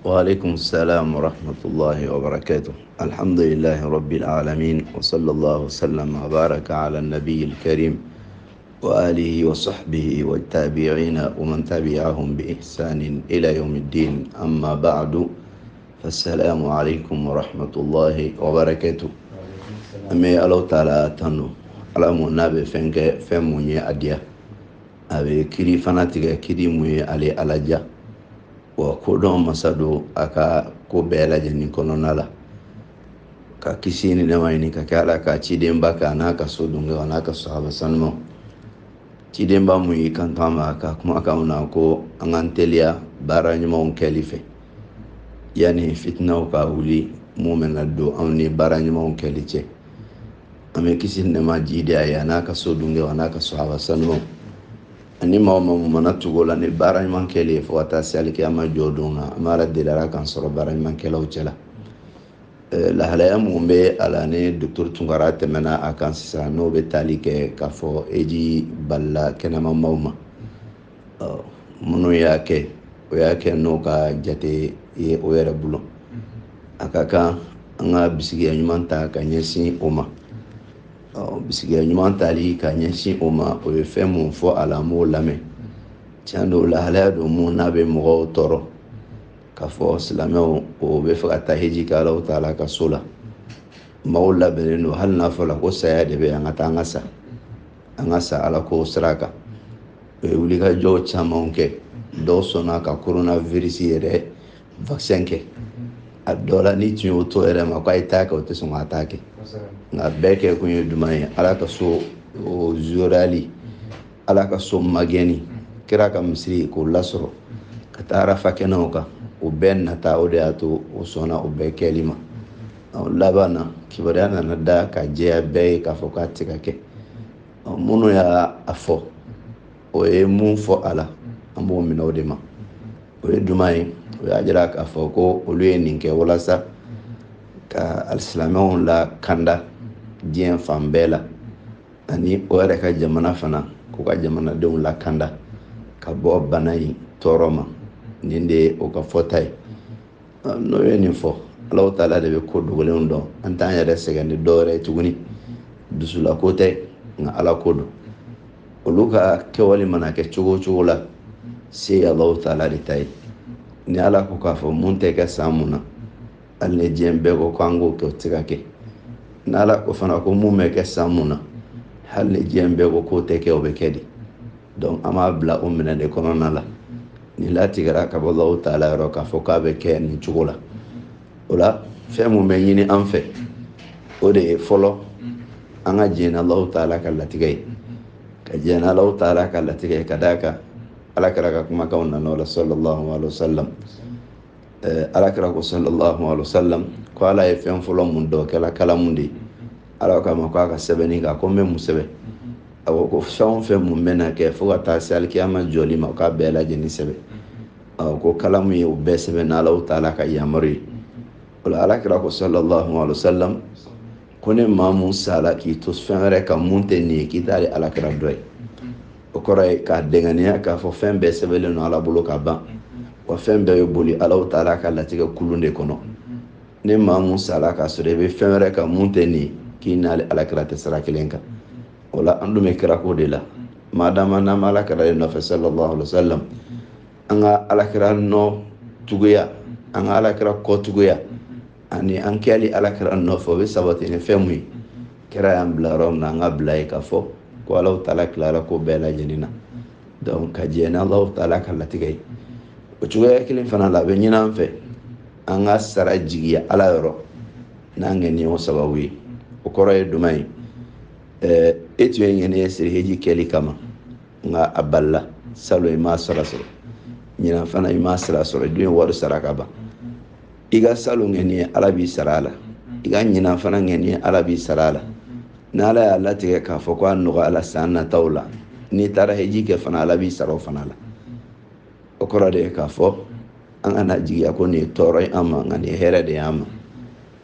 وعليكم السلام ورحمة الله وبركاته. الحمد لله رب العالمين، وصلى الله وسلم وبارك على النبي الكريم وآله وصحبه والتابعين ومن تبعهم بإحسان إلى يوم الدين. أما بعد، فالسلام عليكم ورحمة الله وبركاته. أمي الله تعالى تنو على منابع فنك فموني أديا أبي كري فناتك كري موي علي ألاجا وكودون مسادو أكا كوبيلا جنين كونونالا ka kisi ni da mai ni ka kala ka ci den ba ka na ka so dunga na ka sahaba sanmo ci den ba mu yi kan tama ka kuma aka una ko an antelia bara nyuma on kalife yani fitna ka wuli mu'min do amni bara nyuma on kalice ame kisi ne ma jide aya na ka so dunga na ka sahaba sanmo ani ma mana tugola ne bara nyuma kalife fo ta salike ama joduna amara de la kan soro bara nyuma kalaw cela la halaya mun bɛ ala ni docteur Tunkara tɛmɛna a kan sisan n'o bɛ tali kɛ k'a fɔ eji balila kɛnɛmamaw ma minnu y'a kɛ o y'a kɛ n'o ka jate ye o yɛrɛ bolo a ka kan an ka bisikiya ɲuman ta ka ɲɛsin o ma bisikiya ɲuman tali ka ɲɛsin o ma o ye fɛn mun fɔ a la an b'o lamɛn tiɲɛ don la halaya don mun n'a bɛ mɔgɔw tɔɔrɔ k'a fɔ silamɛw o bɛ fɛ ka taa heji kɛ Alahu Taala ka so la maaw labɛnnen don hali n'a fɔra ko saya de bɛ an ka taa an ka sa Ala ko sira kan o ye wulikajɔw caman kɛ dɔw sɔnna ka coronavirus yɛrɛ vaccin kɛ a dɔw la ni tun y'o to yɛrɛ ma ko a ye taa kɛ o tɛ sɔn ka taa kɛ nka bɛɛ kɛ kun ye jumɛn ye Ala ka so o zurali Ala ka so magɛnni kira ka misiri k'o lasɔrɔ ka taa arafa kɛnɛw kan o bɛɛ nata o de y'a to o sɔnna o bɛɛ kɛli ma laban na kibaruya nana da ka jɛya bɛɛ ye k'a fɔ k'a tɛ ka kɛ minnu y'a fɔ o ye mun fɔ a la an b'o minɛ o de ma o ye duman ye o y'a jira k'a fɔ ko olu ye nin kɛ walasa ka alisilamɛw la kanda diɲɛ fan bɛɛ la ani o yɛrɛ ka jamana fana k'u ka jamanadenw la kanda ka bɔ bana in tɔɔrɔ ma nin de o ka fɔta ye n'o ye nin fɔ Alahu Taala de bɛ ko dogolenw dɔn an t'an yɛrɛ sɛgɛn ni dɔwɛrɛ ye tuguni dusulako tɛ nka Ala ko don olu ka kɛwale mana kɛ cogo o cogo la se ye Alahu Taala de ta ye ni Ala ko k'a fɔ mun tɛ kɛ san mun na hali ni diɲɛ bɛɛ ko k'an k'o kɛ o tɛ ka kɛ ni Ala ko fana ko mun bɛ kɛ san mun na hali ni diɲɛ bɛɛ ko k'o tɛ kɛ o bɛ kɛ de donc an b'a bila o minɛ de kɔnɔna la ni latigɛra ka bɔ Alahu Taala yɔrɔ k'a fɔ k'a bɛ kɛ nin cogo la o la fɛn mun bɛ ɲini an fɛ o de ye fɔlɔ an ka jɛn Alahu Taala ka latigɛ ye ka jɛn Alahu Taala ka latigɛ ye ka d'a kan Alakira ka kumakanw nana o la sallallahu alaihi wasallam Alakira ko sallallahu alaihi wasallam ko Ala ye fɛn fɔlɔ mun dɔ kɛla kalamu de ye Ala k'a ma ko a ka sɛbɛnni kan ko n bɛ mun sɛbɛn a ko ko fɛn o fɛn mun bɛna kɛ fo ka taa se alikiyama jɔli ma o k'a bɛɛ lajɛlen sɛbɛn ko kalamu ye o bɛɛ sɛbɛn n'Alahu Taala ka yamaru ye o la Alakira ko sallallahu alaihi wasallam ko ne maa mun sala k'i to fɛn wɛrɛ kan mun tɛ nin ye k'i t'ale Alakira dɔ ye o kɔrɔ ye k'a dɛŋaniya k'a fɔ fɛn bɛɛ sɛbɛnlen don Ala bolo ka ban wa fɛn bɛɛ bɛ boli Alahu Taala ka latigɛ kulun de kɔnɔ ne maa mun sala k'a sɔrɔ i bɛ fɛn wɛrɛ kan mun tɛ nin ye k'i n'ale Alakira tɛ sira kelen kan o la an dun bɛ kira ko de la madama n'an bɛ Alakira de nɔfɛ sallallahu alaihi wasallam an ka Alakira nɔ tuguya an ka Alakira kɔ tuguya ani an kɛli Alakira nɔfɛ o bɛ sabati ni fɛn mun ye kira y'an bila yɔrɔ min na an ka bila ye k'a fɔ ko Alahu Taala tilara ko bɛɛ lajɛlen na donc ka jɛn ni Alahu Taala ka latigɛ ye o cogoya kelen fana la a bɛ ɲini an fɛ an ka sara jigiya Ala yɔrɔ n'an ŋɛniya o sababu ye o kɔrɔ ye duman ye e tun ye ŋɛniya siri heji kɛli kama nka a balila salon i m'a sara sɔrɔ ɲinan fana i m'a sara sɔrɔ i dun ye wari sara ka ban i ka salon ŋɛniya Ala b'i sara a la i ka ɲinan fana ŋɛniya Ala b'i sara a la ni Ala y'a latigɛ k'a fɔ ko a nɔgɔya la san nataw la n'i taara heji kɛ fana Ala b'i sara o fana la o kɔrɔ de ye k'a fɔ an kana jigiya ko nin ye tɔɔrɔ ye an ma nka nin ye hɛrɛ de ye an ma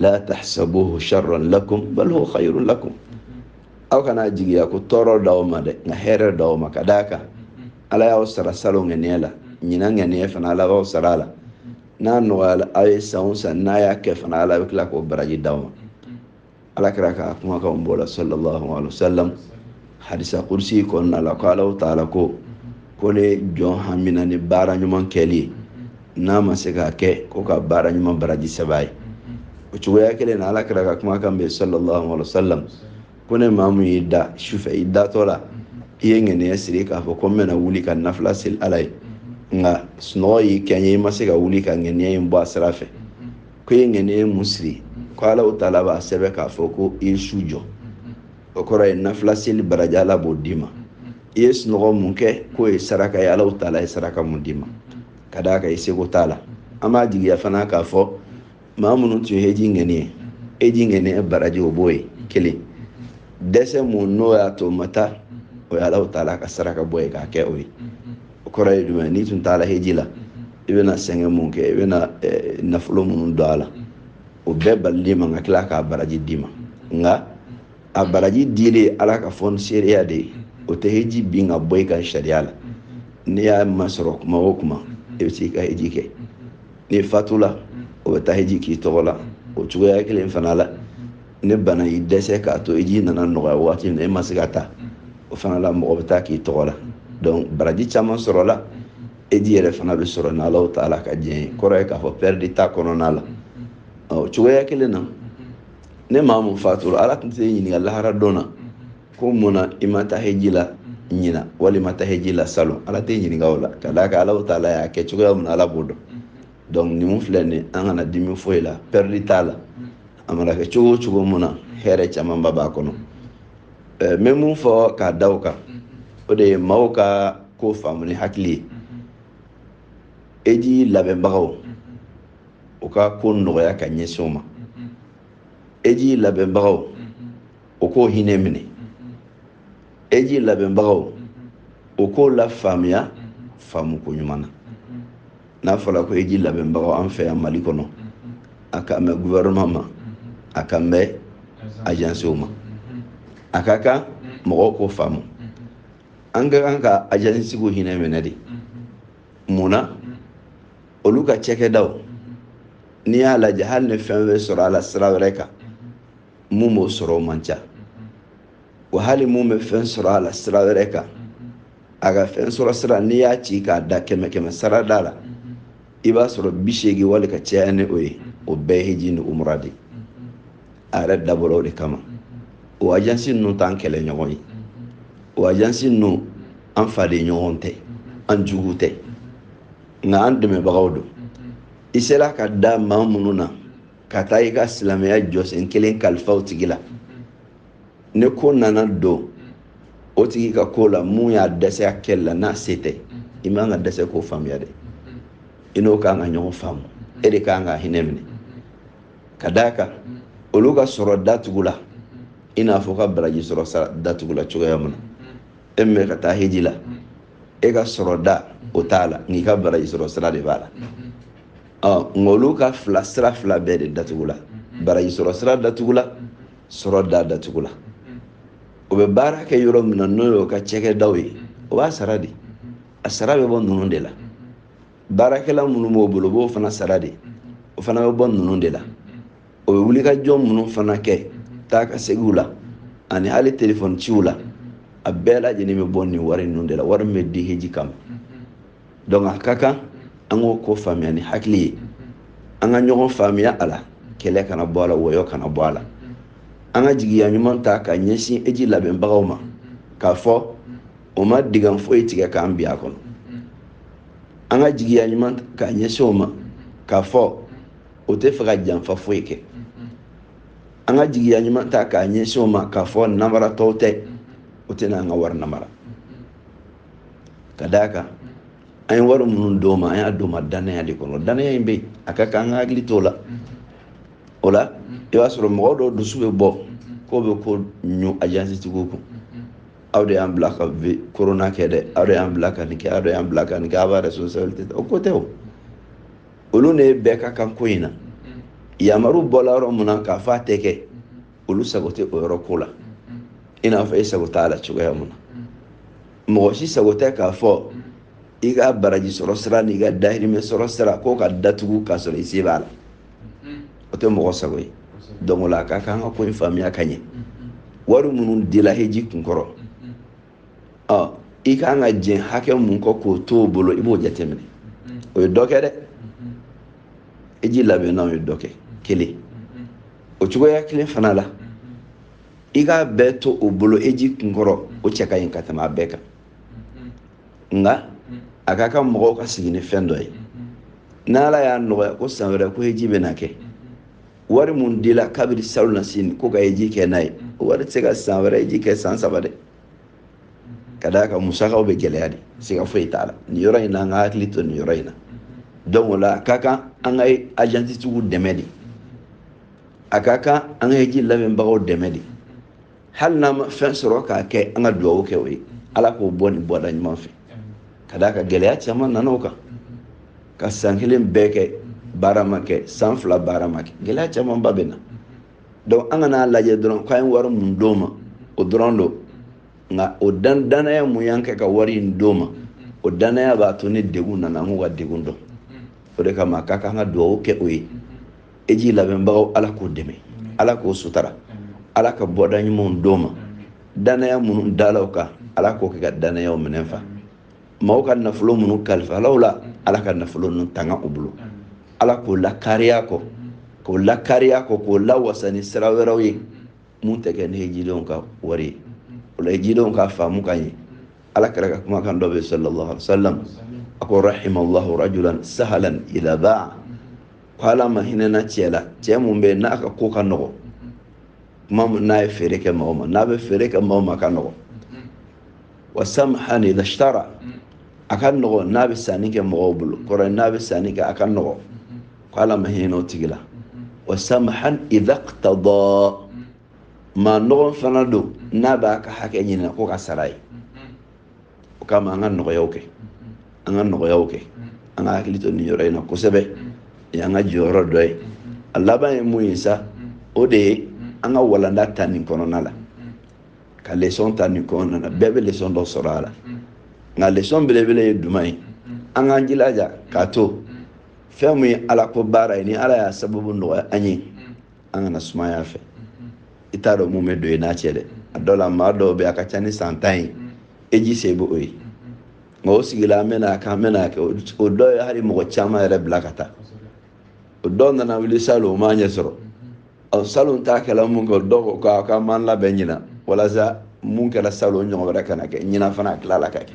la tahsabuhu sharran lakum bal huwa khayrun lakum aw kana jigiya ko tɔɔrɔ d'aw ma dɛ nka hɛrɛ d'aw ma ka d'a kan Ala y'aw sara salon ŋɛniya la ɲinan ŋɛniya fana Ala b'aw sara a la n'a nɔgɔyala aw ye san o san n'a y'a kɛ fana Ala bɛ tila k'o baraji d'aw ma. Alakira ka kumakanw bɔra sallallahu alaihi wasallam hadisa kursi kɔnɔna la ko Alahu taala ko ne jɔn hamina ni baara ɲuman kɛli ye n'a ma se k'a kɛ ko ka baara ɲuman baraji sɛbɛn ye. O cogoya kelen na Alakira ka kumakan bɛ sallallahu alaihi wasallam ko ne maa mun y'i da sufɛ i datɔ la i ye ŋaniya siri k'a fɔ ko n bɛna wuli ka nafila seli Ala ye nka sunɔgɔ y'i kɛ n ye i ma se ka wuli ka ŋaniya in bɔ a sira fɛ ko i ye ŋaniya mun siri ko Alahu taala b'a sɛbɛn k'a fɔ ko i ye su jɔ o kɔrɔ ye nafila seli baraji Ala b'o d'i ma. I ye sunɔgɔ mun kɛ k'o ye saraka ye Alahu taala ye saraka mun d'i ma ka d'a kan i seko t'a la. An b'a jigiya fana k'a fɔ maa minnu tun ye heji ŋaniya heji ŋaniya baraji o b'o ye kelen dɛsɛ mun n'o y'a to ma taa o ye Alahu taala ka saraka bɔ ye k'a kɛ o ye. O kɔrɔ ye jumɛn n'i tun t'a la heji la i bɛna sɛgɛn mun kɛ i bɛna nafolo minnu don a la o bɛɛ balili ma ka tila k'a baraji d'i ma nka a baraji dilen Ala ka fɔ seereya de ye o tɛ heji bin ka bɔ i ka sariya la. N'i y'a masɔrɔ kuma o kuma i bɛ se ka heji kɛ n'i fatula o bɛ taa heji k'i tɔgɔ la. O cogoya kelen fana la ne bana y'i dɛsɛ k'a to heji nana nɔgɔya waati min na e ma se ka taa o fana la mɔgɔ bɛ taa k'i tɔgɔ la. Donc baraji caman sɔrɔla heji yɛrɛ fana bɛ sɔrɔ ni Alahu taala ka diɲɛ ye kɔrɔ ye k'a fɔ pɛridi t'a kɔnɔna la. O cogoya kelen na ne maa mun fatura Ala tun tɛ ɲininka lahara don na ko mun na i ma taa heji la ɲina walima taa heji la salon Ala tɛ ɲininka o la ka d'a kan Alahu taala y'a kɛ cogoya min na Ala b'o dɔn. Donc nin mun filɛ nin an kana dimi foyi la pɛridi t'a la a mana kɛ cogo o cogo mun na hɛrɛ camanba b'a kɔnɔ. N bɛ mun fɔ k'a da o kan o de ye maaw ka ko faamu ni hakili ye. Heji labɛnbagaw u ka ko nɔgɔya ka ɲɛsin o ma. Heji labɛnbagaw u k'o hinɛ minɛ. Heji labɛnbagaw u k'o la faamuya faamu ko ɲuman na. N'a fɔra ko heji labɛnbagaw an fɛ yan Mali kɔnɔ a ka mɛn gouvernement ma a ka mɛn agence ma a ka kan mɔgɔw k'o faamu. An ka kan ka agence ko hinɛ minɛ de. Munna olu ka cɛkɛdaw n'i y'a lajɛ hali ni fɛn bɛ sɔrɔ a la sira wɛrɛ kan mun b'o sɔrɔ o man ca wa hali mun bɛ fɛn sɔrɔ a la sira wɛrɛ kan a ka fɛn sɔrɔ sira n'i y'a ci k'a da 100 sara da la i b'a sɔrɔ 80 wali ka caya ni o ye o bɛɛ ye heji ni umra de a yɛrɛ dabɔra o de kama. O agence ninnu t'an kɛlɛ ɲɔgɔn ye o agence ninnu an faden ɲɔgɔn tɛ an jugu tɛ nka an dɛmɛbagaw don. I sera ka da maa minnu na ka taa i ka silamɛya jɔsen kelen kalifa o tigi la ni ko nana don o tigi ka ko la mun y'a dɛsɛ a kɛli la n'a se tɛ i man ka dɛsɛ k'o faamuya dɛ. I n'o kan ka ɲɔgɔn faamu e de kan ka hinɛ minɛ ka d'a kan olu ka sɔrɔ datugu la i n'a fɔ ka baraji sɔrɔ datugu la cogoya min na. E min bɛ ka taa heji la e ka sɔrɔ da o t'a la nka i ka baraji sɔrɔ sira de b'a la. Nka olu ka sira fila bɛɛ de datugu la. Baraji sɔrɔ sira datugu la sɔrɔ da datugu la. O bɛ baara kɛ yɔrɔ min na n'o y'o ka cɛkɛdaw ye o b'a sara de. A sara bɛ bɔ ninnu de la. Baarakɛla minnu b'o bolo o b'o fana sara de o fana bɛ bɔ ninnu de la. O bɛ wulikajɔ minnu fana kɛ taa ka segiw la ani hali telefɔni ciw la a bɛɛ lajɛlen bɛ bɔ nin wari ninnu de la. Wari min bɛ di heji kama. Donc a ka kan an k'o ko faamuya ni hakili ye. An ka ɲɔgɔn faamuya a la kɛlɛ kana bɔ a la wɔyɔ kana bɔ a la. An ka jigiya ɲuman ta ka ɲɛsin heji labɛnbagaw ma k'a fɔ o ma digan foyi tigɛ k'an bi a kɔnɔ. An ka jigiya ɲuman ka ɲɛsin o ma k'a fɔ o tɛ fɛ ka janfa foyi kɛ. An ka jigiya ɲuman ta k'a ɲɛsin o ma k'a fɔ namaratɔw tɛ o tɛ n'an ka wari namara. Ka d'a kan an ye wari minnu d'o ma an y'a d'o ma danaya de kɔnɔ. Danaya in bɛ yen a ka kan an ka hakili t'o la. O la i b'a sɔrɔ mɔgɔ dɔw dusu bɛ bɔ k'o bɛ ko ɲu agence tigiw kun. Aw de y'an bila ka corona kɛ dɛ aw de y'an bila ka nin kɛ aw de y'an bila ka nin kɛ aw b'a responsabilité ta o ko tɛ o. Olu ne bɛɛ ka kan ko in na. Yamaru bɔla yɔrɔ min na k'a fɔ a tɛ kɛ olu sago tɛ o yɔrɔ ko la i n'a fɔ e sago t'a la cogoya min na. Mɔgɔ si sago tɛ k'a fɔ i ka baraji sɔrɔ sira ni ka dahirimɛ sɔrɔ sira ko ka datugu k'a sɔrɔ i se b'a la o tɛ mɔgɔ sago ye donc o la a ka kan ka ko in faamuya ka ɲɛ wari minnu dila heji kun kɔrɔ i kan ka jɛn hakɛ mun kɔ k'o to o bolo i b'o jateminɛ o ye dɔ kɛ dɛ heji labɛnnaw ye dɔ kɛ kelen o cogoya kelen fana la i k'a bɛɛ to o bolo heji kun kɔrɔ o cɛ ka ɲi ka tɛmɛ a bɛɛ kan nka a ka kan mɔgɔw ka sigi ni fɛn dɔ ye n'ala y'a nɔgɔya ko san wɛrɛ ko heji bɛna kɛ wari mun dila kabiri salo na sini ko ka heji kɛ n'a ye o wari tɛ se ka san wɛrɛ heji kɛ san 3 dɛ ka d'a kan musakaw bɛ gɛlɛya de siga foyi t'a la nin yɔrɔ in na an ka hakili to nin yɔrɔ in na donc o la a ka kan an ka agence tigiw dɛmɛ de a ka kan an ka heji labɛnbagaw dɛmɛ de hali n'an ma fɛn sɔrɔ k'a kɛ an ka duwawu kɛ o ye ala k'o bɔ nin bɔda ɲuman fɛ ka d'a kan gɛlɛya caman nana o kan ka san 1 bɛɛ kɛ baara ma kɛ san 2 baara ma kɛ gɛlɛya caman ba bɛ na donc an kana lajɛ dɔrɔn k'an ye wari mun d'o ma o dɔrɔn don nka o danaya mun y'an kɛ ka wari in d'o ma o danaya b'a to ni degun nana an k'u ka degun dɔn o de kama a ka kan ka duwawu kɛ o ye heji labɛnbagaw ala k'o dɛmɛ ala k'o sutara ala ka bɔda ɲumanw d'o ma danaya minnu dala o kan ala k'o kɛ ka danayaw minɛ fa maaw ka nafolo minnu kalifalaw la ala ka nafolo ninnu tanga u bolo ala k'o lakariya kɔ k'o lawasa ni sira wɛrɛw ye mun tɛ kɛ ni hejidenw ka wari ye o la hejidenw ka faamu ka ɲɛ ala kɛra ka kumakan dɔ bɛ sallallahu alaihi wasallam a ko rahimallahu rajulan sahalan idha ba'a ko ala ma hinɛna cɛ la cɛ mun bɛ n'a ka ko ka nɔgɔ kuma n'a ye feere kɛ mɔgɔ ma n'a bɛ feere kɛ mɔgɔ ma ka nɔgɔ wa samhan idha ishtara a ka nɔgɔ n'a bɛ sanni kɛ mɔgɔw bolo kɔrɔ n'a bɛ sanni kɛ a ka nɔgɔ ko ala ma hinɛ o tigi la wa samhan idha iqtada ma nɔgɔ fana don n'a b'a ka hakɛ ɲini ko ka sara ye o kama an ka nɔgɔyaw kɛ an ka hakili to nin yɔrɔ in na kosɛbɛ y'an ka jɔyɔrɔ dɔ ye a laban ye mun ye sa o de ye an ka walanda ta nin kɔnɔna la ka leçon ta nin kɔnɔna na bɛɛ bɛ leçon dɔ sɔrɔ a la nka leçon belebele ye jumɛn ye an k'an jilaja k'a to fɛn min ye ala ko baara ye ni ala y'a sababu nɔgɔya an ye an kana sumaya fɛ i t'a dɔn mun bɛ don i n'a cɛ dɛ a dɔw la maa dɔw bɛ a ka ca ni san 10 ye heji se bɛ o ye nka o sigila an bɛna kɛ o dɔw ye hali mɔgɔ caman yɛrɛ bila ka taa o dɔw nana wuli salon o m'a ɲɛ sɔrɔ salon t'a kɛla mun kɛ dɔw ko k'an m'an labɛn ɲina walasa mun kɛra salon ɲɔgɔn wɛrɛ kana kɛ ɲina fana a tila la ka kɛ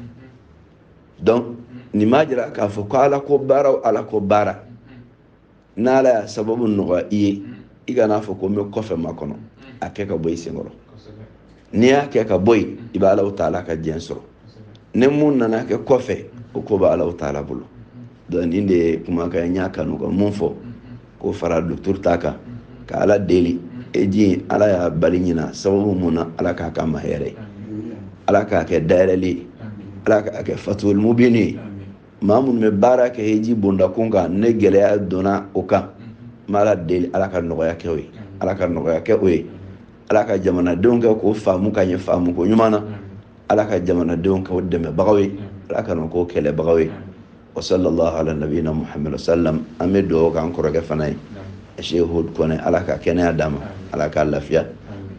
donc nin m'a jira k'a fɔ ko ala ko baara n'ala y'a sababu nɔgɔya i ye i kana fɔ ko n bɛ kɔfɛ makɔnɔ a kɛ ka bɔ i senkɔrɔ n'i y'a kɛ ka bɔ yen i bɛ Alahu Taala ka diɲɛ sɔrɔ ni mun nana kɛ kɔfɛ o ko bɛ Alahu Taala bolo donc nin de ye kumakan n y'a kanu ka mun fɔ k'o fara docteur ta kan ka ala deli heji ala y'a bali ɲina sababu mun na ala k'a k'a ma hɛrɛ ye ala k'a kɛ dayɛlɛli ye ala k'a kɛ fatuhul mubin ye maa minnu bɛ baara kɛ heji bondakun kan ne gɛlɛya donna o kan n bɛ ala deli ala ka nɔgɔya kɛ o ye ala ka jamanadenw kɛ k'o faamu ka ɲɛ faamu ko ɲuman na ala ka jamanadenw kɛ o dɛmɛbagaw ye ala ka n'o k'o kɛlɛbagaw ye wa sallallahu ala nabiyina muhammad wa sallam an bɛ dugawu k'an kɔrɔkɛ fana ye Sheikh Hud Kone ala ka kɛnɛya d'a ma ala ka lafiya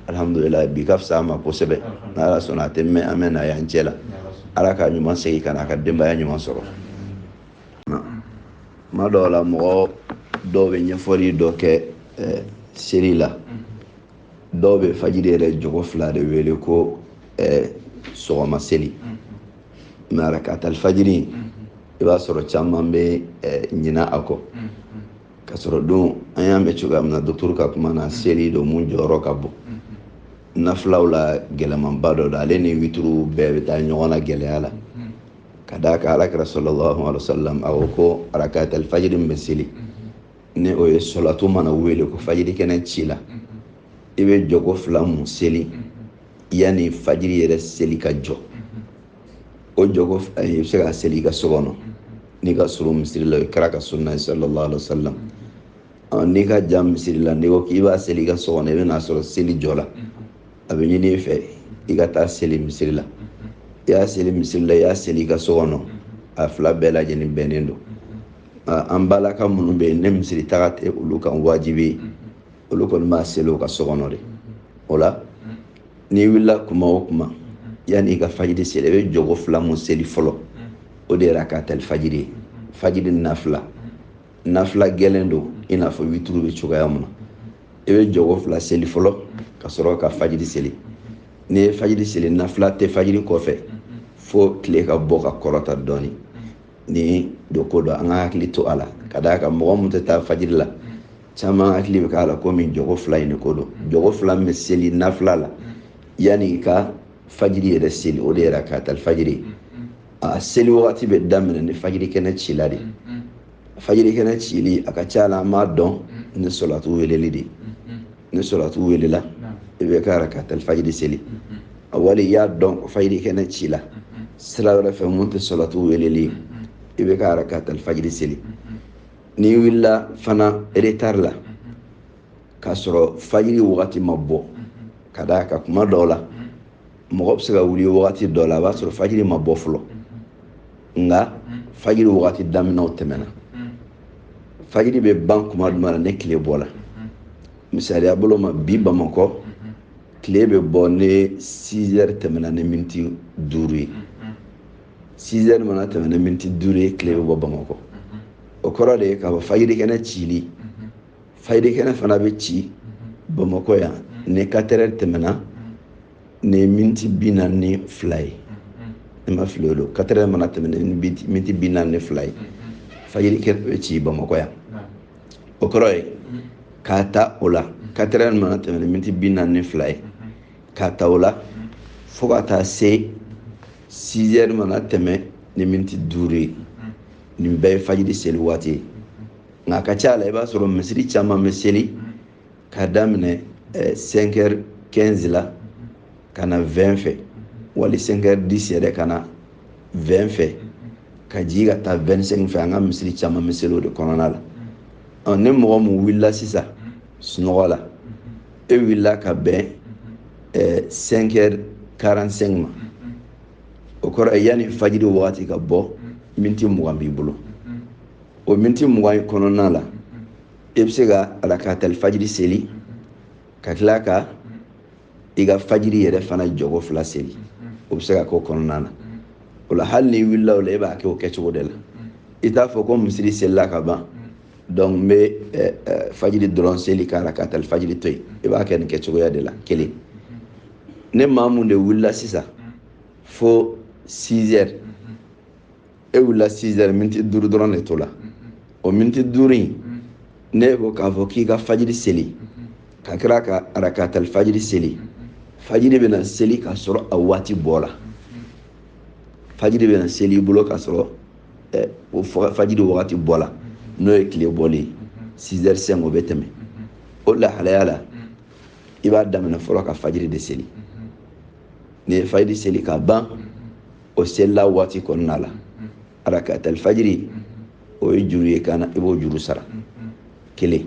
alhamdulillah bi ka fisa ma kosɛbɛ n'ala sɔnna a tɛ mɛn an bɛ na y'an cɛ la ala ka ɲuman segin ka na a ka denbaya ɲuman sɔrɔ tuma dɔw la mɔgɔ dɔw bɛ ɲɛfɔli dɔ kɛ seli la dɔw bɛ fajiri yɛrɛ jogo 2 de wele ko sɔgɔma seli mais rakatal fajiri i b'a sɔrɔ caman bɛ ɲina a kɔ ka sɔrɔ don an y'a mɛn cogoya min na docteur ka kuma na seli don mun jɔyɔrɔ ka bon nafilaw la gɛlɛmanba dɔ don ale ni wituru bɛɛ bɛ taa ɲɔgɔn na gɛlɛya la ka d'a kan alakira sallallahu alaihi wasallam a ko rakatal fajiri min bɛ seli ni o ye sɔlatu mana wele ko fajiri kɛnɛ ci la i bɛ jogo 2 mun seli yanni fajiri yɛrɛ seli ka jɔ o jogo i bɛ se ka seli i ka so kɔnɔ n'i ka surun misiri la o ye kira ka sunna ye sallallahu alaihi wasallam n'i ka jan misiri la n'i ko k'i b'a seli i ka so kɔnɔ i bɛna sɔrɔ seli jɔ la a bɛ ɲini i fɛ i ka taa seli misiri la i y'a seli misiri la i y'a seli i ka so kɔnɔ a fila bɛɛ lajɛlen bɛnnen don an balaka minnu bɛ yen ne misiri taga tɛ olu kan wajibi ye olu kɔni b'a seli u ka so kɔnɔ de o la n'i wulila kuma o kuma yanni i ka fajiri seli i bɛ jogo fila mun seli fɔlɔ o de ye rakatal fajiri ye fajiri nafila gɛlɛn don i n'a fɔ witiri bɛ cogoya mun na i bɛ jogo fila seli fɔlɔ ka sɔrɔ ka fajiri seli n'i ye fajiri seli nafila tɛ fajiri kɔfɛ fo tile ka bɔ ka kɔrɔta dɔɔni ni do ko dɔ an ka hakili to a la ka d'a kan mɔgɔ mun tɛ taa fajiri la caman hakili bɛ k'a la komi jogo fila in de ko don jogo fila min bɛ seli nafila la yanni i ka fajiri yɛrɛ seli o de ye rakatal fajiri a seli wagati bɛ daminɛ ni fajiri kɛnɛ cila de fajiri kɛnɛ cili a ka ca la an b'a dɔn ni solatu weleli de ni solatu welela i bɛ ka rakatal fajiri seli a wali i y'a dɔn ko fajiri kɛnɛ cila sira wɛrɛ fɛ mun tɛ solatu weleli i bɛ ka rakatal fajiri seli n'i wulila fana retard la k'a sɔrɔ fajiri wagati ma bɔ ka d'a kan kuma dɔw la mɔgɔ bɛ se ka wuli wagati dɔw la a b'a sɔrɔ fajiri ma bɔ fɔlɔ nka fajiri wagati daminɛw tɛmɛna fajiri bɛ ban kuma jumɛn na ne tile bɔra misaliya bolo ma bi Bamakɔ tile bɛ bɔ ne 6 heures tɛmɛna ni miniti 5 ye 6 heures mana tɛmɛ ni miniti 5 ye tile bɛ bɔ Bamakɔ o kɔrɔ de ye k'a fɔ fajiri kɛnɛ cili fajiri kɛnɛ fana bɛ ci Bamakɔ yan ni 4 heures tɛmɛna ni miniti 42 ye ne ma fili o don 4 heures mana tɛmɛ ni miniti 42 ye fajiri kɛnɛ bɛ ci Bamakɔ yan o kɔrɔ ye k'a ta o la 4 heures mana tɛmɛ ni miniti 42 ye k'a ta o la fo ka taa se 6 heures mana tɛmɛ ni miniti 5 ye nin bɛɛ ye fajiri seli waati ye nka a ka ca la i b'a sɔrɔ misiri caman bɛ seli k'a daminɛ 5 heures 15 la ka na 20 fɛ wali 5 heures 10 yɛrɛ ka na 20 fɛ ka jigin ka taa 25 fɛ an ka misiri caman bɛ seli o de kɔnɔna la ni mɔgɔ mun wulila sisan sunɔgɔ la e wulila ka bɛn 5 heures 45 ma o kɔrɔ ye yanni fajiri wagati ka bɔ miniti 20 b'i bolo o miniti 20 in kɔnɔna la i bɛ se ka rakatal fajiri seli ka tila ka i ka fajiri yɛrɛ fana jogo fila seli o bɛ se ka k'o kɔnɔna na o la hali ni wulila o la e b'a kɛ o kɛcogo de la i t'a fɔ ko misiri selila ka ban donc n bɛ fajiri dɔrɔn seli ka rakatal fajiri to yen i b'a kɛ nin kɛcogoya de la kelen ne maa mun de wulila sisan fo 6 heures e wulila 6 heures miniti 5 dɔrɔn de to la o miniti 5 in ne ko k'a fɔ k'i ka fajiri seli ka kira ka rakatal fajiri seli fajiri bɛna seli ka sɔrɔ a waati bɔra fajiri bɛna seli i bolo ka sɔrɔ o fajiri wagati bɔra n'o ye tile bɔli 6 heures 5 o bɛ tɛmɛ o lahalaya la i b'a daminɛ fɔlɔ ka fajiri de seli ni ye fajiri seli ka ban o selila waati kɔnɔna la rakatal fajiri o ye juru ye kana i b'o juru sara kelen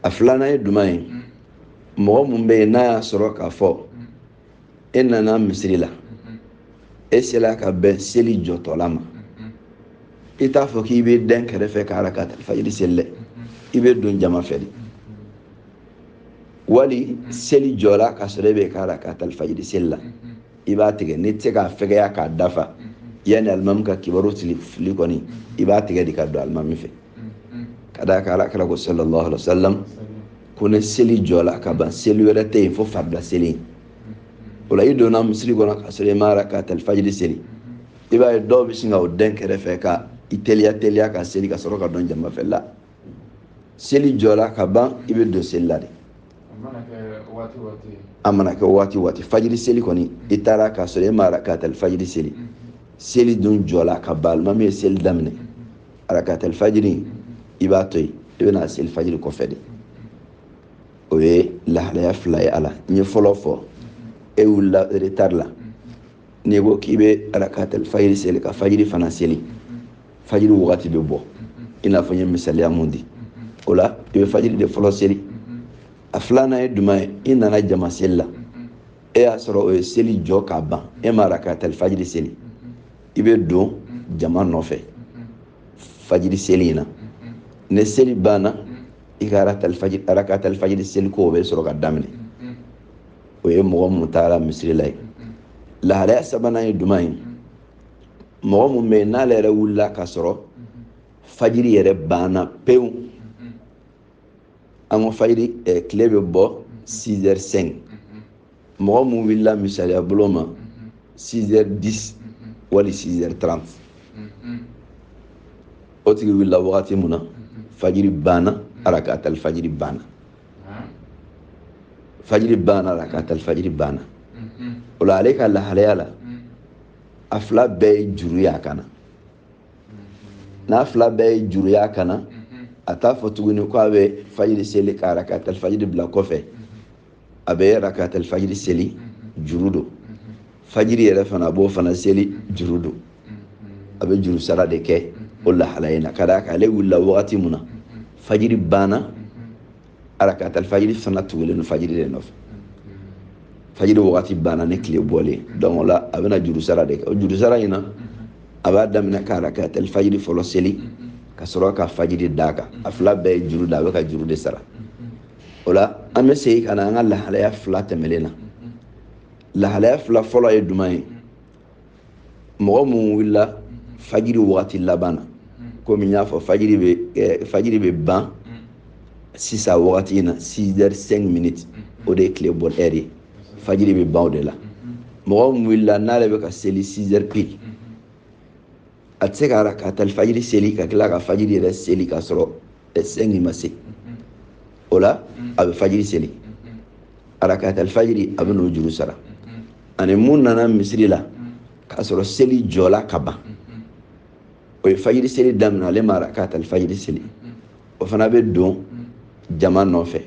a filanan ye jumɛn ye mɔgɔ mun bɛ yen n'a y'a sɔrɔ k'a fɔ e nana misiri la e sela ka bɛn seli jɔtɔla ma i t'a fɔ k'i bɛ den kɛrɛfɛ ka rakatal fajiri seli dɛ i bɛ don jama fɛ de wali seli jɔla ka sɔrɔ e bɛ ka rakatal fajiri seli la i b'a tigɛ n'i tɛ se k'a fɛgɛya k'a dafa yanni alimami ka kibaru fili kɔni i b'a tigɛ de ka don alimami fɛ ka d'a kan alakira ko sallallahu alaihi wa sallam ko ni seli jɔla ka ban seli wɛrɛ tɛ yen fo farida seli o la i donna misiri kɔnɔ ka sɔrɔ i ma rakatal fajiri seli i b'a ye dɔw bɛ sin ka o den kɛrɛfɛ ka i teliya ka seli ka sɔrɔ ka dɔn jama fɛ la seli jɔla ka ban i bɛ don seli la de a mana kɛ waati fajiri seli kɔni i taara ka sɔrɔ e ma rakatal fajiri seli seli dun jɔla ka ban alimami ye seli daminɛ rakatal fajiri i b'a to yen i bɛna seli fajiri kɔfɛ de o ye lahalaya fila ye a la n ye fɔlɔ fɔ e wulila retard la n'i ko k'i bɛ rakatal fajiri seli ka fajiri fana seli fajiri wagati bɛ bɔ i n'a fɔ n ye misaliya mun di o la i bɛ fajiri de fɔlɔ seli a filanan ye jumɛn ye i nana jama seli la e y'a sɔrɔ o ye seli jɔ k'a ban e ma rakatal fajiri seli i bɛ don jama nɔfɛ fajiri seli in na ne seli banna i ka rakatal fajiri seli ko o bɛ sɔrɔ ka daminɛ o ye mɔgɔ mun taara misiri la ye lahalaya sabanan ye duman ye mɔgɔ mun bɛ yen n'ale yɛrɛ wulila ka sɔrɔ fajiri yɛrɛ banna pewu an ko fajiri tile bɛ bɔ 6h05 mɔgɔ mun wulila misaliya bolo ma 6h10 wali 6h30 o tigi wulila wagati mun na fajiri banna rakatal fajiri banna rakatal fajiri banna o la ale ka lahalaya la a fila bɛɛ ye juru y'a kana n'a fila bɛɛ ye juru y'a kana a t'a fɔ tuguni ko a bɛ fajiri seli ka rakatal fajiri bila kɔfɛ a bɛ rakatal fajiri seli juru don fajiri yɛrɛ fana a b'o fana seli juru don a bɛ juru sara de kɛ o lahalaya in na ka d'a kan ale wulila wagati mun na fajiri banna rakatal fajiri fana tugulen don fajiri de nɔfɛ fajiri wagati banna ni tile bɔlen donc o la a bɛna juru sara de kɛ o juru sara in na a b'a daminɛ ka rakatal fajiri fɔlɔ seli ka sɔrɔ ka fajiri d'a kan a fila bɛɛ ye juru da a bɛ ka juru de sara o la an bɛ segin ka na an ka lahalaya fila tɛmɛlen na lahalaya fila fɔlɔ ye duman ye mɔgɔ mun wulila fajiri wagati laban na komi n y'a fɔ fajiri bɛ ban sisan wagati in na 6h05 o de ye tile bɔ heure ye fajiri bɛ ban o de la mɔgɔ mun wulila n'ale bɛ ka seli 6h pile a tɛ se ka rakatal fajiri seli ka tila ka fajiri yɛrɛ seli ka sɔrɔ 5 ma se o la a bɛ fajiri seli rakatal fajiri a bɛ n'o juru sara ani mun nana misiri la k'a sɔrɔ seli jɔla ka ban o ye fajiri seli daminɛ ale ma rakatal fajiri seli o fana bɛ don jama nɔfɛ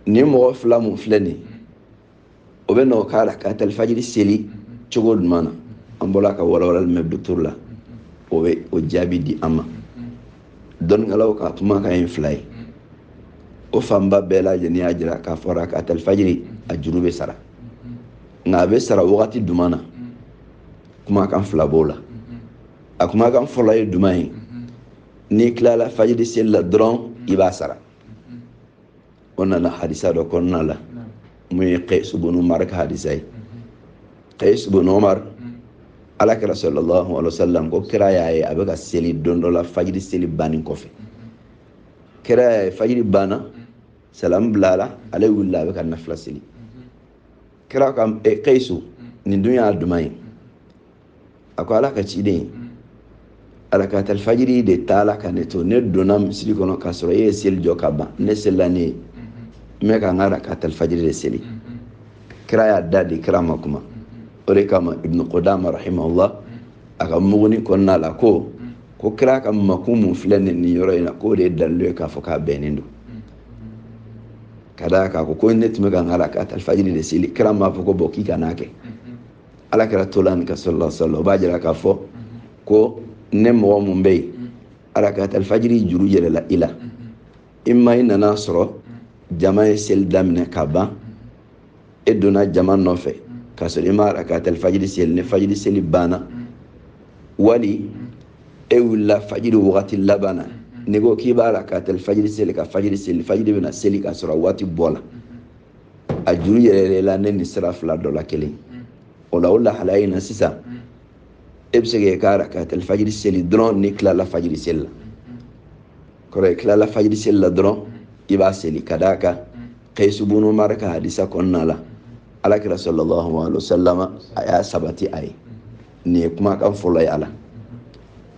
ni mɔgɔ fila mun filɛ nin o bɛ n'o ka rakatal fajiri seli cogo jumɛn na an bɔra ka walawalali mɛn docteur la o bɛ o jaabi di an ma dɔnnikɛlaw ka kumakan ye fila ye o fanba bɛɛ lajɛlen y'a jira k'a fɔ rakatal fajiri a juru bɛ sara nka a bɛ sara wagati jumɛn na kumakan fila b'o la a kumakan fɔlɔ ye jumɛn ye n'i tilala fajiri seli la dɔrɔn i b'a sara o nana hadisa dɔ kɔnɔna la mun ye Qais ibn Umar ka hadisa ye Qais ibn Umar alakira sallallahu alaihi wasallam ko kira y'a ye a bɛ ka seli don dɔ la fajiri seli banni kɔfɛ kira y'a ye fajiri banna salamu bila la ale wulila a bɛ ka nafila seli kira ka Qaisu nin dun y'a duman ye a ko ala ka ciden rakatal fajiri de taala ka ne to ne donna misiri kɔnɔ k'a sɔrɔ e ye seli jɔ ka ban ne selila ne ye n bɛ ka n ka rakatal fajiri de seli kira y'a da di kira ma kuma o de kama Ibn Qudama rahimahullah a ka muguni kɔnɔna la ko kira ka makun mun filɛ nin yɔrɔ in na k'o de ye dalilu ye k'a fɔ k'a bɛnnen don ka d'a kan ko ne tun bɛ ka n ka rakatal fajiri de seli kira m'a fɔ ko k'i ka n'a kɛ ala kɛra tola nin ka sallallahu alaihi wasallam o b'a jira k'a fɔ ko ne mɔgɔ mun bɛ yen rakatal fajiri juru yɛlɛla i la i ma i nana sɔrɔ jama ye seli daminɛ ka ban e donna jama nɔfɛ k'a sɔrɔ i ma rakatal fajiri seli ni fajiri seli banna wali e wulila fajiri wagati laban na n'i ko k'i b'a rakatal fajiri seli ka fajiri seli fajiri bɛna seli k'a sɔrɔ waati bɔla a juru yɛlɛla ne ni sira fila dɔ la kelen o la o lahalaya in na sisan e bɛ se k'i ka rakatal fajiri seli dɔrɔn n'i tilala fajiri seli la kɔrɔ i tilala fajiri seli la dɔrɔn i b'a seli ka d'a kan Qais ibn Umar ka hadisa kɔnɔna la alakira sallallahu alaihi wasallam a y'a sabati a ye nin ye kumakan fɔlɔ ye a la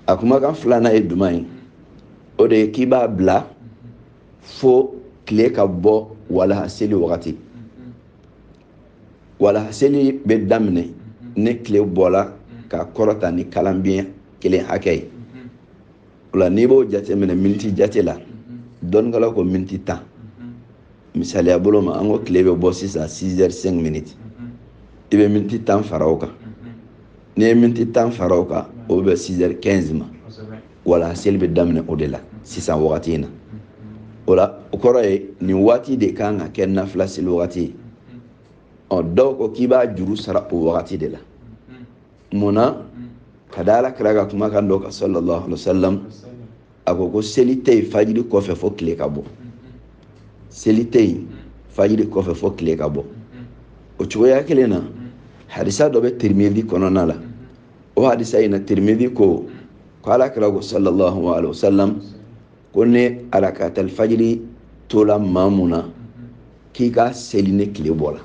a kumakan filanan ye jumɛn ye o de ye k'i b'a bila fo tile ka bɔ walaha seli wagati walaha seli bɛ daminɛ ni tile bɔla ka kɔrɔta ni kalanbiɲɛ kelen hakɛ ye o la n'i b'o jateminɛ miniti jate la dɔnnikɛlaw ko miniti 10 misaliya bolo ma an ko tile bɛ bɔ sisan 6h05 i bɛ miniti 10 fara o kan n'i ye miniti 10 fara o kan o bɛ 6h15 ma wala seli bɛ daminɛ o de la sisan wagati in na o la o kɔrɔ ye nin waati de kan ka kɛ nafila seli wagati ye dɔw ko k'i b'a juru sara o wagati de la munna kadala kiraga kuma kan do ka sallallahu alaihi wasallam ako ko selite fajiri kofe fo kile ka bɔ selite fajiri kofe fo kile ka bɔ o cogoya kelen na hadisa dɔ bɛ Tirmidhi kɔnɔna la o hadisa in na Tirmidhi ko ala kirago sallallahu alaihi wasallam ko ne alakatal fajiri tola mamuna k'i ka seli ne kile bɔra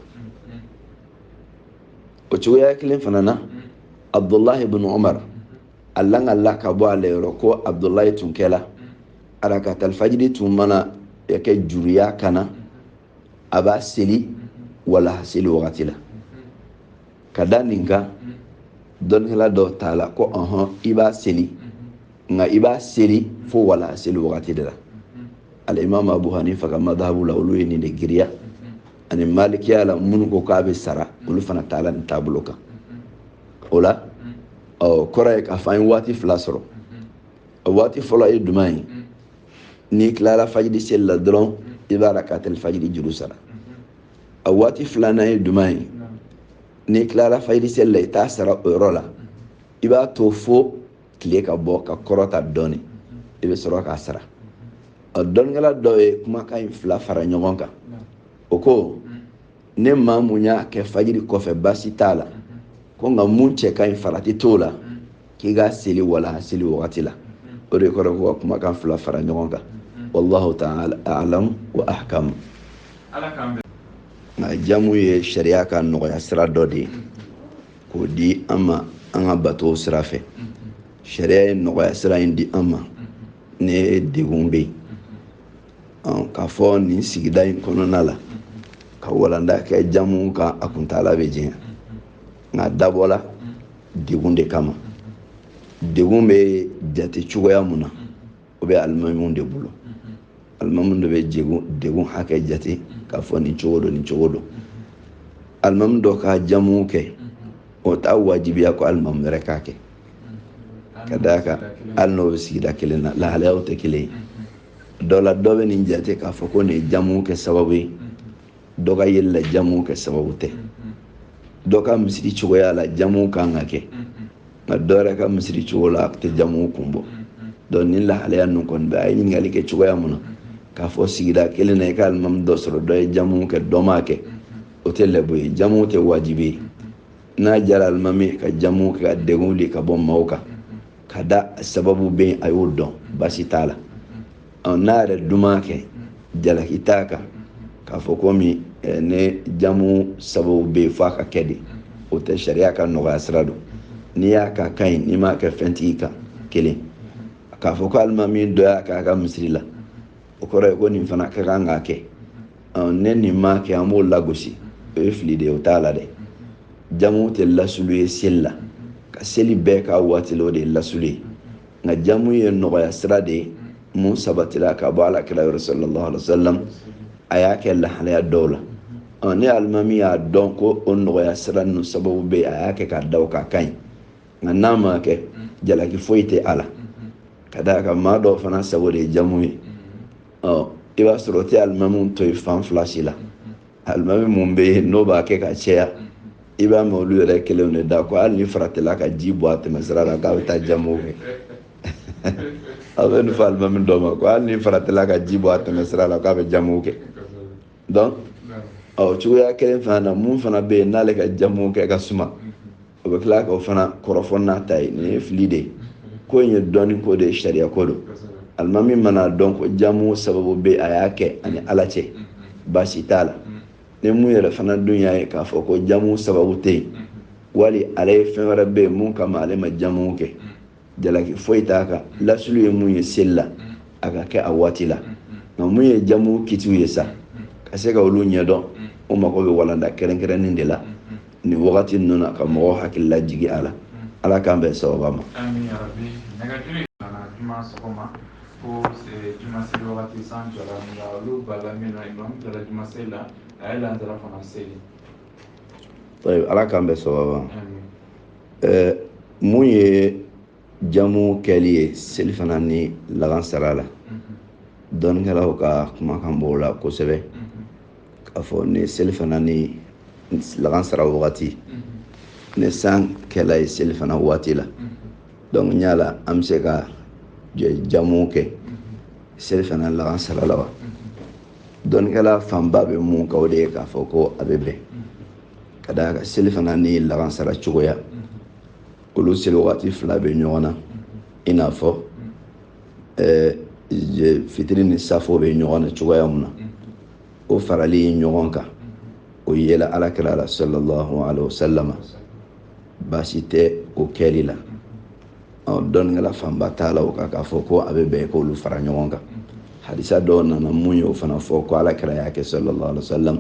o cogoya kelen fana na Abdullah ibn Umar Allah ka bɔ ale yɔrɔ ko Abdullah tun kɛla alakatal fajiri tun mana kɛ juriya kana a b'a seli wala seli wagati la ka da nin kan dɔnnikɛla dɔ t'a la ko i b'a seli nka i b'a seli fo wala seli wagati de la al-Imam Abu Hanifa ka madhabu la olu ye nin de giriya ani Malikiya la minnu ko k'a bɛ sara olu fana t'a la nin taabolo kan o la kɔrɔ ye k'a fɔ an ye waati fila sɔrɔ waati fɔlɔ ye jumɛn ye n'i tilara fajiri seli la dɔrɔn i b'a rakatul fajiri juru sara a waati filanan ye jumɛn ye n'i tilara fajiri seli la i t'a sara o yɔrɔ la i b'a to fo tile ka bɔ ka kɔrɔta dɔɔni i bɛ sɔrɔ k'a sara dɔnnikɛla dɔ ye kumakan in fila fara ɲɔgɔn kan o ko ne maa mun y'a kɛ fajiri kɔfɛ baasi t'a la ko nka mun cɛ ka ɲi farati t'o la k'i ka seli wala seli wagati la o de kɔrɔ ko ka kumakan fila fara ɲɔgɔn kan wallahu ta'ala a'lam wa ahkam nka jamu ye sariya ka nɔgɔya sira dɔ de ye k'o di an ma an ka bato sira fɛ sariya ye nɔgɔya sira in di an ma ni degun bɛ yen k'a fɔ nin sigida in kɔnɔna la ka walanda kɛ jamu kan a kuntala bɛ jɛnya nka dabɔla degun de kama degun bɛ jate cogoya mun na o bɛ alimamiw de bolo alimamiw de bɛ degun hakɛ jate k'a fɔ nin cogo don nin cogo don alimami dɔ ka jamu kɛ o t'a wajibiya ko alimami wɛrɛ k'a kɛ ka d'a kan hali n'o bɛ sigida kelen na lahalayaw tɛ kelen ye dɔ la dɔ bɛ nin jate k'a fɔ ko nin ye jamu kɛ sababu ye dɔ ka yeli la jamu kɛ sababu tɛ dɔ ka misiri cogoya la jamu kan ka kɛ nka dɔ yɛrɛ ka misiri cogo la a tɛ jamu kun bɔ donc nin lahalaya ninnu kɔni bɛ a ye ɲininkali kɛ cogoya mun na k'a fɔ sigida kelen na i ka alimami dɔ sɔrɔ dɔ ye jamu kɛ dɔ m'a kɛ o tɛ lɛbu ye jamu tɛ wajibi ye n'a jara alimami ka jamu kɛ ka degun wuli ka bɔ maaw kan ka da sababu bɛ yen a y'o dɔn baasi t'a la n'a yɛrɛ duman kɛ jalaki t'a kan k'a fɔ komi ne jamu sababu bɛ yen f'a ka kɛ de o tɛ sariya ka nɔgɔya sira don n'i y'a ka kan ɲi n'i m'a kɛ fɛntigi kan kelen k'a fɔ ko alimami dɔ y'a k'a ka misiri la o kɔrɔ ye ko nin fana ka kan k'a kɛ ne nin m'a kɛ an b'o lagosi o ye fili de ye o t'a la dɛ jamu tɛ lasulu ye seli la ka seli bɛɛ ka waati la o de ye lasulu ye nka jamu ye nɔgɔya sira de ye mun sabatira ka bɔ alakira yɔrɔ sallallahu alaihi wasallam a y'a kɛ lahalaya dɔw la ni alimami y'a dɔn ko o nɔgɔya sira ninnu sababu bɛ yen a y'a kɛ k'a da o ka kan ɲi nka n'a ma kɛ jalaki foyi tɛ a la ka d'a kan maa dɔw fana sago de ye jamu ye i b'a sɔrɔ o tɛ alimamiw to yen fan fila si la alimami mun bɛ yen n'o b'a kɛ ka caya i b'a mɛn olu yɛrɛ kelenw de da ko hali ni faratila ka ji bɔ a tɛmɛsira la k'a bɛ taa jamu kɛ a bɛ nin fɔ alimami dɔ ma ko hali ni faratila ka ji bɔ a tɛmɛsira la k'a bɛ jamu kɛ donc cogoya kelen fana na mun fana bɛ yen n'ale ka jamu kɛ ka suma o bɛ tila k'o fana kɔrɔfɔ n'a ta ye nin ye fili de ye ko in ye dɔɔni ko de ye sariya ko don alimami mana dɔn ko jamu sababu bɛ a y'a kɛ ani ala cɛ baasi t'a la ni mun yɛrɛ fana dun y'a ye k'a fɔ ko jamu sababu tɛ yen wali ale ye fɛn wɛrɛ bɛ yen mun kama ale ma jamu kɛ jalaki foyi t'a kan lasulu ye mun ye seli la a ka kɛ a waati la nka mun ye jamu kitiw ye sa ka se ka olu ɲɛdɔn o mago bɛ walanda kɛrɛnkɛrɛnnen de la nin wagati ninnu na ka mɔgɔw hakili lajigi a la ala k'an bɛn sababa ma. ko juma seli wagati san jɔra nka olu bala min na imam jɔra juma seli la a ye lansara fana seli. ala k'an bɛn sababa ma. mun ye jamu kɛli ye seli fana ni lagansara la dɔnnikɛlaw ka kumakan b'o la kosɛbɛ k'a fɔ ni seli fana ni lagansara wagati ni san kɛla ye seli fana waati la donc nyala am se ka jamu ke sel fana la sala lawa don kala famba be mun ka ode ka foko abebe kada ka sel fana ni la sala chugoya ulu sel wati fla be nyona ina fo fitiri ni safo be nyona chugoya muna o farali nyonka o yela ala kala sallallahu alaihi wasallam basite o kelila don ngala famba taala o ka foko abebe ko lu fara nyonka hadisa do nana munyo fana foko ala kala yake sallallahu alaihi wasallam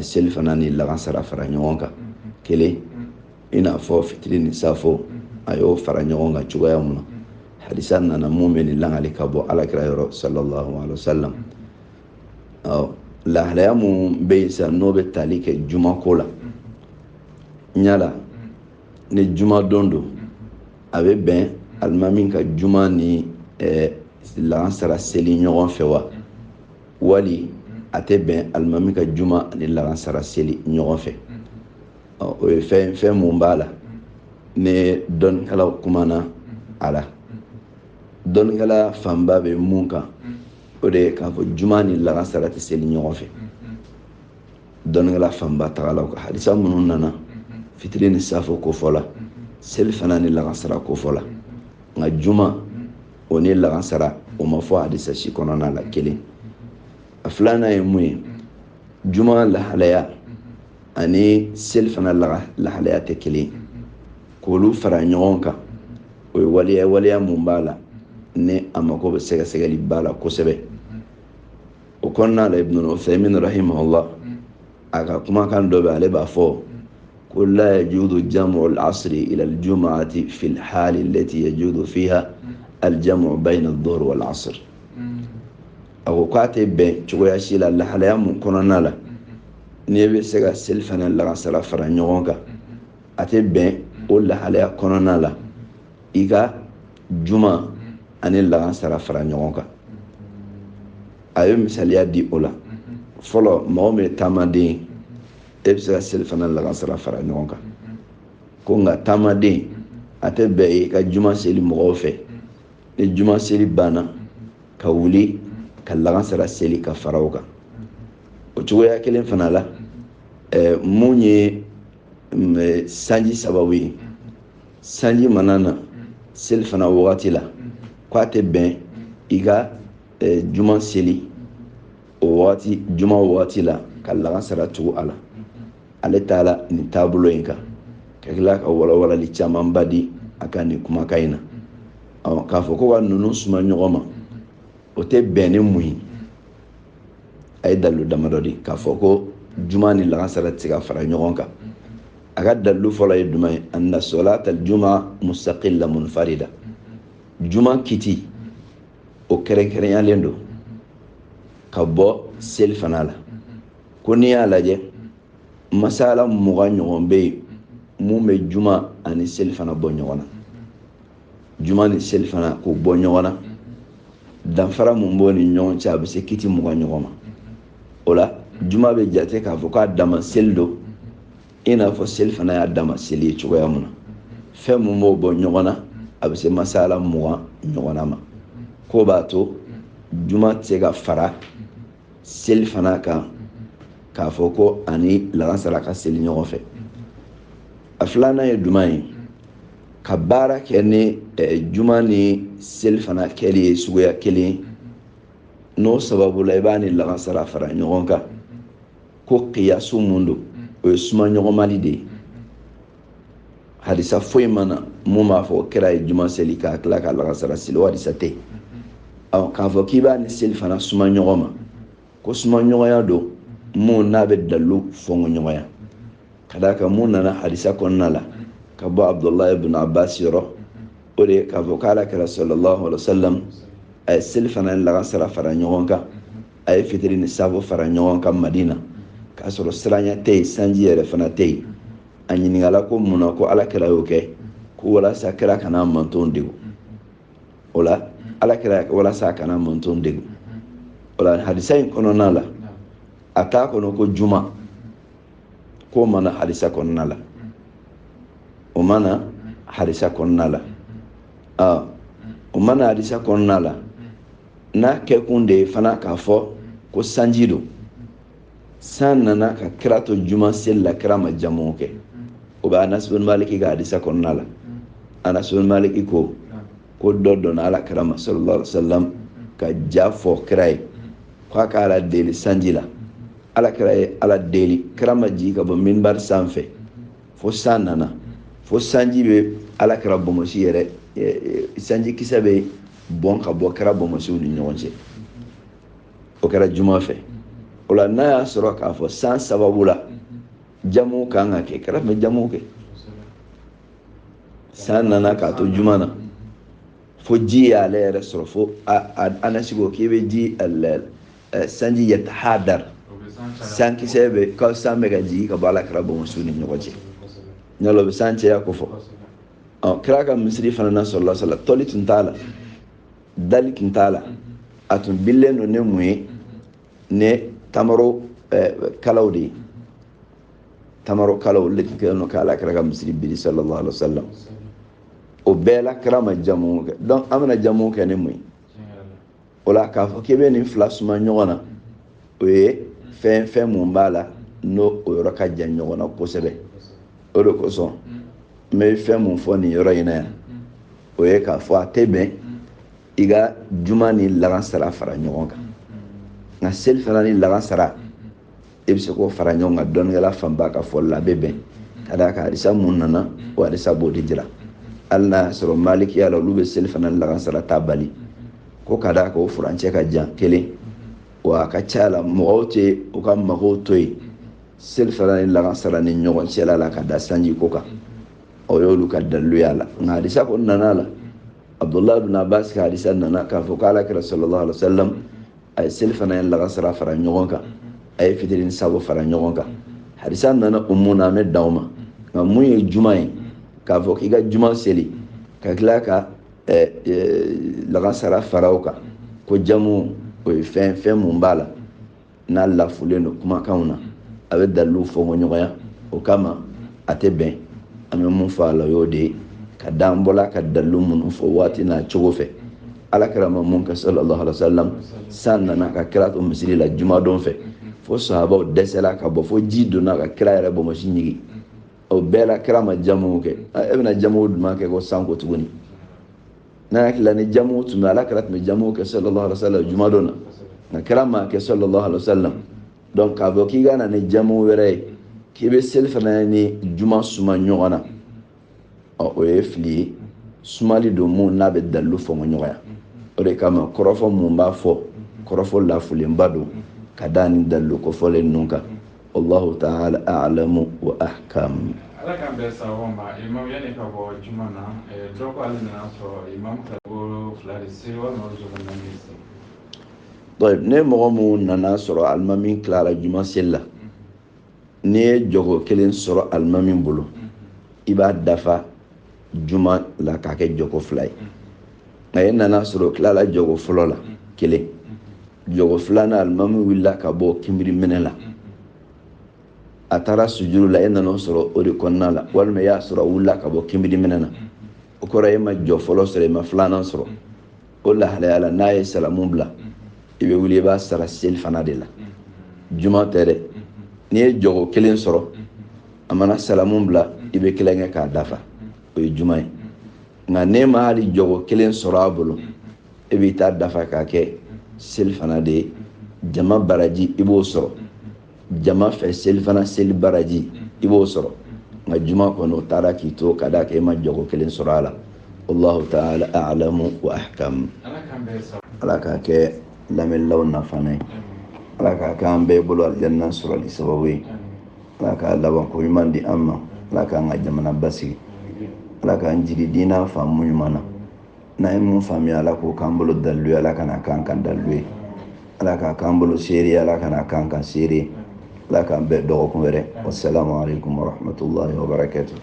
sel fana ni la sara fara nyonka kele ina fo fitiri ni safo ayo fara nyonka chugoya muna hadisa nana mu'mini langali kabo ala kala yoro sallallahu alaihi wasallam la halaya mu be sa no be tali ke juma kola nyala ni juma dondo abe ben almamin ka juma ni la sara seli ɲɔgɔn fɛ wa wali ate ben almamin ka juma ni la sara seli ɲɔgɔn fɛ o ye fɛn mun b'a la ne dɔnnikɛlaw kumana a la dɔnnikɛla fanba bɛ mun kan o de k'a fɔ juma ni la sara tɛ seli ɲɔgɔn fɛ dɔnnikɛla fanba tagala ka hadisa minnu nana fitiri ni safo ko fɔ la seli fana ni la sara ko fɔ la nka juma o ni la sara o ma fɔ hadisa si kɔnɔna la kelen a filanan ye mun ye juma lahalaya ani seli fana lahalaya tɛ kelen k'olu fara ɲɔgɔn kan o ye waleya mun b'a la ni a mako bɛ sɛgɛsɛgɛli b'a la kosɛbɛ o kɔnɔna la ibn Uthaymin rahimahullah a ka kumakan dɔ bɛ ale b'a fɔ ko la yajuzu jam'u al-asri ila al-jum'ati fi al-hal allati yajuzu fiha al-jam'u bayna adh-dhuhr wal-'asr a ko k'a tɛ bɛn cogoya si la lahalaya mun kɔnɔna la n'i bɛ se ka seli fana lagasara fara ɲɔgɔn kan a tɛ bɛn o lahalaya kɔnɔna la i ka juma ani lagasara fara ɲɔgɔn kan a ye misaliya di o la fɔlɔ mɔgɔ min ye taamaden e bɛ se ka seli fana lagasara fara ɲɔgɔn kan ko nka taamaden a tɛ bɛn i ka juma seli mɔgɔw fɛ ni juma seli banna ka wuli ka lagasara seli ka fara o kan o cogoya kelen fana la mun ye sanji sababu ye sanji mana na seli fana wagati la k'a tɛ bɛn i ka juma seli o wagati juma wagati la ka lagasara tugu a la ale taala nin taabolo in kan ka tila ka walawalali camanba di a kan nin kumakan in na k'a fɔ ko ka ninnu suma ɲɔgɔn ma o tɛ bɛn ni mun ye a ye dalilu damadɔ di k'a fɔ ko juma ni lagasara tɛ se ka fara ɲɔgɔn kan a ka dalilu fɔlɔ ye jumɛn ye anna solata al-juma mustaqilla munfarida juma kiti o kɛrɛnkɛrɛnyalen don ka bɔ seli fana la ko n'i y'a lajɛ masala 20 ɲɔgɔn bɛ yen mun bɛ juma ani seli fana bɔ ɲɔgɔn na juma ni seli fana k'o bɔ ɲɔgɔn na danfara mun b'o ni ɲɔgɔn cɛ a bɛ se kiti 20 ɲɔgɔn ma o la juma bɛ jate k'a fɔ k'a dama seli don i n'a fɔ seli fana y'a dama seli ye cogoya mun na fɛn mun b'o bɔ ɲɔgɔn na a bɛ se masala 20 ɲɔgɔn na ma ko b'a to juma tɛ se ka fara seli fana kan k'a fɔ ko ani lagasara ka seli ɲɔgɔn fɛ a filanan ye jumɛn ye ka baara kɛ ni juma ni seli fana kɛli ye suguya kelen n'o sababu la i b'a ni lagasara fara ɲɔgɔn kan ko qiyasu mun don o ye suma ɲɔgɔnmali de ye hadisa foyi mana mun b'a fɔ kɛra ye juma seli k'a tila ka lagasara seli o hadisa tɛ k'a fɔ k'i b'a ni seli fana suma ɲɔgɔn ma ko suma ɲɔgɔnya don mun n'a bɛ dalilu fɔngo ɲɔgɔnya ka d'a kan mun nana hadisa kɔnɔna la ka bɔ Abdullahi ibn Abbas yɔrɔ o de k'a fɔ k'ala kɛra sallallahu alaihi wasallam a ye seli fana lagasara fara ɲɔgɔn kan a ye fitiri ni safo fara ɲɔgɔn kan Madina k'a sɔrɔ siranya tɛ yen sanji yɛrɛ fana tɛ yen a ɲininkala ko mun na ko ala kɛra y'o kɛ ko walasa kɛra kana mantonw degun o la ala kɛra walasa a kana mantonw degun o la hadisa in kɔnɔna la a t'a kɔnɔ ko juma k'o mana hadisa kɔnɔna la o mana hadisa kɔnɔna la o mana hadisa kɔnɔna la n'a kɛkun de ye fana k'a fɔ ko sanji don san nana ka kira to juma seli la kira ma jamu kɛ o bɛ Anas bin Maliki ka hadisa kɔnɔna la Anas bin Maliki ko dɔ donna ala kira ma sallallahu alaihi wasallam ka ja fɔ kira ye k'a ka ala deli sanji la ala kira ye ala deli kira ma jigin ka bɔ minbar sanfɛ fo san nana fo sanji bɛ ala kira bɔnmɔsi yɛrɛ sanji kisɛ bɛ bɔn ka bɔ kira bɔnmɔsiw ni ɲɔgɔn cɛ o kɛra juma fɛ o la n'a y'a sɔrɔ k'a fɔ san sababu la jamu kan ka kɛ kira bɛ jamu kɛ san nana k'a to juma na fo ji y'ale yɛrɛ sɔrɔ fo Anasi ko k'i bɛ ji sanji yatahadar san kisɛ bɛ ka san bɛ ka jigin ka bɔ ala kira bɔnmɔsiw ni ɲɔgɔn cɛ ɲɔlɔ bɛ san cɛya ko fɔ kira ka misiri fana na sallallahu alaihi wasallam tɔli tun t'a la dali tun t'a la a tun bilen don ne mun ye ne tamaro kalaw de ye tamaro kalaw le tun kɛlen don k'ala kira ka misiri biri sallallahu alaihi wasallam o bɛɛ la kira ma jamu kɛ donc an bɛna jamu kɛ ne mun ye o la k'a fɔ k'i bɛ nin fila suma ɲɔgɔn na o ye fɛn mun b'a la n'o o yɔrɔ ka jan ɲɔgɔn na kosɛbɛ o de kosɔn n bɛ fɛn mun fɔ nin yɔrɔ in na yan o ye k'a fɔ a tɛ bɛn i ka juma ni lagansara fara ɲɔgɔn kan nka seli fana ni lagansara i bɛ se k'o fara ɲɔgɔn kan dɔnnikɛla fanba ka fɔli la a bɛ bɛn ka d'a kan hadisa mun nana o hadisa b'o de jira hali n'a y'a sɔrɔ malikiya la olu bɛ seli fana ni lagansara ta bali ko ka d'a kan o furancɛ ka jan kelen wa a ka ca la mɔgɔw tɛ u ka magow to yen seli fana ni lagansara ni ɲɔgɔn cɛla la ka da sanji ko kan o y'olu ka dalilu y'a la nka hadisa kɔni nana la Abdullah ibn Abbas ka hadisa nana k'a fɔ k'ala kira sallallahu alaihi wasallam a ye seli fana ni lagansara fara ɲɔgɔn kan a ye fitiri ni sabo fara ɲɔgɔn kan hadisa nana o mun na an bɛ dan o ma nka mun ye juma ye k'a fɔ k'i ka juma seli ka tila ka lagansara fara o kan ko jamu o ye fɛn mun b'a la n'a lafulen don kumakanw na a bɛ dalilu fɔ ɲɔgɔnya o kama a tɛ bɛn an bɛ mun fɔ a la o y'o de ye ka d'an bɔla ka dalilu minnu fɔ waati n'a cogo fɛ ala kira ma mun kɛ sallallahu alaihi wasallam san nana ka kira to misiri la jumadon fɛ fo sahabaw dɛsɛla ka bɔ fo ji donna ka kira yɛrɛ bɔnmɔsi ɲigi o bɛɛ la kira ma jamu kɛ e bɛna jamu duman kɛ ko san ko tuguni n'a hakilila ni jamu tun bɛ ala kira tun bɛ jamu kɛ sallallahu alaihi wasallam jumadon na nka kira ma kɛ sallallahu alaihi wasallam donc k'a fɔ k'i ka na ni jamu wɛrɛ ye k'i bɛ seli fana ni juma suma ɲɔgɔn na o ye fili ye sumali don mun n'a bɛ dalilu fɔ ɲɔgɔnya o de kama kɔrɔfɔ mun b'a fɔ kɔrɔfɔ lafulenba don ka da ni dalilu kofɔlen ninnu kan wallahu ta'ala a'lamu wa ahkam. ala k'an bɛɛ sababa ma imam yanni ka bɔ juma na dɔ ko ale nana sɔrɔ imam ka bɔ fila de se walima o jogo naani se. donc ne mɔgɔ mun nana sɔrɔ alimami tilara juma seli la n'i ye jogo kelen sɔrɔ alimami bolo i b'a dafa juma la k'a kɛ jogo fila ye nka e nana sɔrɔ tilala jogo fɔlɔ la kelen jogo filanan alimami wulila ka bɔ kinbiri minɛ la a taara sujuru la e nana sɔrɔ o de kɔnɔna la walima e y'a sɔrɔ wulila ka bɔ kinbiri minɛ na o kɔrɔ e ma jɔ fɔlɔ sɔrɔ e ma filanan sɔrɔ o lahalaya la n'a ye salamu bila i bɛ wuli i b'a sara seli fana de la juma tɛ dɛ n'i ye jogo kelen sɔrɔ a mana salamu bila i bɛ kelen kɛ k'a dafa o ye juma ye nka n'e ma hali jogo kelen sɔrɔ a bolo e b'i ta dafa k'a kɛ seli fana de ye jama baraji i b'o sɔrɔ jama fɛ seli fana seli baraji i b'o sɔrɔ nka juma kɔnɔ o taara k'i to ka d'a kan e ma jogo kelen sɔrɔ a la wallahu ta'ala a'lamu wa ahkam. ala k'a kɛ lamɛnnilaw nafana ye ala k'a k'an bɛɛ bolo alijanna sɔrɔli sababu ye ala k'a laban ko ɲuman di an ma ala k'an ka jamana basigi ala k'an jigi diinɛ faamu ɲuman na n'an ye mun faamuya ala k'o k'an bolo dalilu ye ala kana k'an kan dalilu ye ala k'a k'an bolo seere ye ala kana k'an kan seere ye ala k'an bɛɛ dɔgɔkun wɛrɛ wassalamu alaikum warahmatullahi wabarakatuh.